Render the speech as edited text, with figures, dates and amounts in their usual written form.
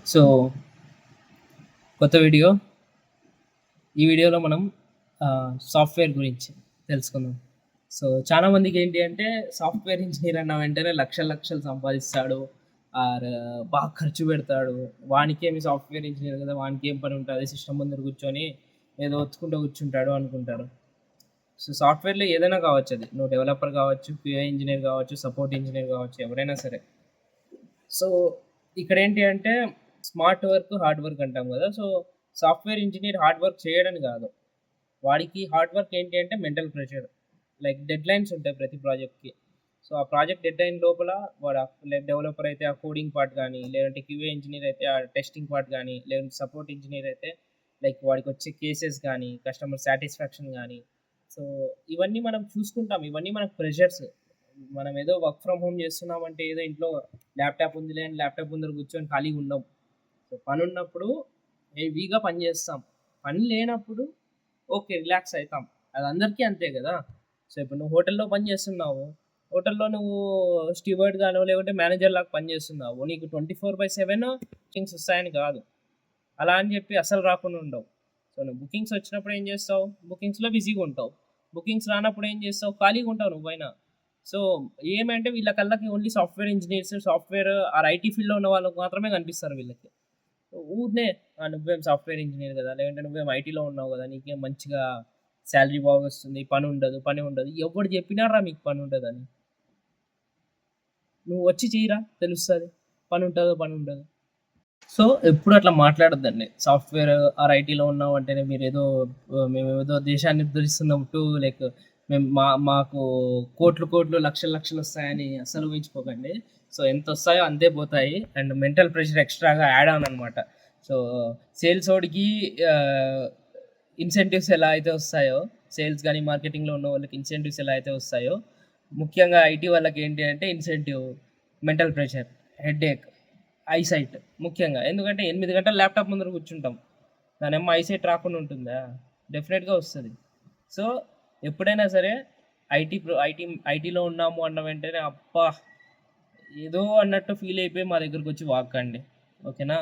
So, కొత్త video. ఈ వీడియోలో మనం సాఫ్ట్‌వేర్ గురించి తెలుసుకుందాం. సో, చాలా మందికేంటి అంటే సాఫ్ట్‌వేర్ ఇంజినీర్ అన్న వెంటనే లక్షలు, లక్షలు సంపాదిస్తాడు. ఆర్ బాగా ఖర్చు పెడతాడు. వానికేమి సాఫ్ట్‌వేర్ ఇంజినీర్ కదా! వానికేం పని ఉంటది సిస్టమ్ ముందర కూర్చొని ఏదో ఒత్తుకుంటూ కూర్చుంటాడు అనుకుంటారు. సో, సాఫ్ట్‌వేర్‌లో ఏదైనా కావచ్చది. నువ్వు డెవలపర్ కావచ్చు, క్యూఏ ఇంజినీర్ కావచ్చు, సపోర్ట్ ఇంజినీర్ కావచ్చు, ఎవరైనా సరే. సో, ఇక్కడేంటి అంటే స్మార్ట్ వర్క్, హార్డ్ వర్క్ అంటాం గదా! So, software engineer hard work చేయడని గాదు. వాడికి హార్డ్ వర్క్ ఏంటి అంటే మెంటల్ ప్రెషర్. లైక్ డెడ్‌లైన్స్ ఉంటాయి ప్రతి ప్రాజెక్ట్‌కి. సో, ఆ ప్రాజెక్ట్ డెడ్‌లైన్ లోపల వాడు లైక్ డెవలపర్ అయితే ఆ కోడింగ్ పార్ట్ గానీ, లేదంటే క్యూఏ ఇంజినీర్ అయితే ఆ టెస్టింగ్ పార్ట్ గానీ, లేదంటే సపోర్ట్ ఇంజినీర్ అయితే లైక్ వాడికొచ్చే కేసెస్ గానీ, కస్టమర్ సాటిస్ఫాక్షన్ గానీ, సో, ఇవన్నీ మనం చూసుకుంటాం. ఇవన్నీ మనకు ప్రెషర్స్. మనం ఏదో వర్క్ ఫ్రమ్ హోమ్ చేస్తున్నామంటే ఏదో ఇంట్లో ల్యాప్‌టాప్ ఉందిలే అని ల్యాప్‌టాప్ ముందర కూర్చొని ఖాళీగా ఉండం. సో, పనున్నప్పుడు హెవీగా పని చేస్తాం. పని లేనప్పుడు ఓకే. రిలాక్స్ అయితాం. అది అందరికీ అంతే గదా! సో, ఇప్పుడు నువ్వు హోటల్‌లో పని చేస్తున్నావు. హోటల్‌లో నువ్వు స్టీవర్డ్‌గానో లేకుంటే మేనేజర్‌లాగా పని చేస్తున్నావు. నీకు 24/7 బుకింగ్స్ వస్తాయని గాదు. అలా అని జెప్పి అస్సలు రాకుండా ఉండవు. సో, నువ్వు బుకింగ్స్ వచ్చినప్పుడు ఏం జేస్తావు? బుకింగ్స్‌లో బిజీగా ఉంటావు. బుకింగ్స్ రానప్పుడు ఏం జేస్తావు? ఖాళీగా ఉంటావు నువ్వైనా. సో, ఏమంటే వీళ్ళ కళ్ళకి only software engineers, software or IT ఫీల్డ్‌లో ఉన్న వాళ్ళకి మాత్రమే కనిపిస్తారు వీళ్ళకి. ఊరినే నువ్వేం సాఫ్ట్‌వేర్ ఇంజినీర్ గదా! లేదంటే నువ్వేం ఐటీలో ఉన్నావు గదా! నీకేం మంచిగా సాలరీ బాగొస్తుంది. పని ఉండదు. ఎవడు జెప్పినాడురా మీకు పనుండదని? నువ్వు వచ్చి చెయ్యిరా తెలుస్తది. పనుంటదో. సో, ఎప్పుడు అట్లా మాట్లాడొద్దండి. సాఫ్ట్‌వేర్ ఆర్ ఐటీలో ఉన్నామంటేనే మీరేదో మేమేదో దేశాన్ని ఉద్ధరిస్తున్నట్టు లైక్ మాకు కోట్లు, లక్షలొస్తాయని అస్సలు ఊహించుకోకండి. సో, ఎంతొస్తాయో అంతే పోతాయి. అండ్ మెంటల్ ప్రెషర్ ఎక్స్‌ట్రాగా యాడ్ ఆన్ అనమాట. సో, సేల్సోడికి ఆహ్, ఇన్సెంటివ్స్ ఎలా అయితే వస్తాయో, సేల్స్ గాని, మార్కెటింగ్‌లో ఉన్న వాళ్ళకి ఇన్సెంటివ్స్ ఎలా అయితే వస్తాయో, ముఖ్యంగా ఐటీ వాళ్ళకేంటి అంటే incentive, mental pressure, headache, eyesight ముఖ్యంగా. ఎందుకంటే 8 గంటలు ల్యాప్‌టాప్ ముందర కూర్చుంటాం. దానెమ్మ ఐసైట్ రాకుండా ఉంటుందా? డెఫినెట్‌గా వస్తది. సో, ఎప్పుడైనా సరే ఐటీలో ఉన్నాము అన్న వెంటనే అబ్బా! ఏదో అన్నట్టు ఫీల్ అయిపోయి మా దగ్గరకొచ్చి వాక్కండి. ఓకేనా?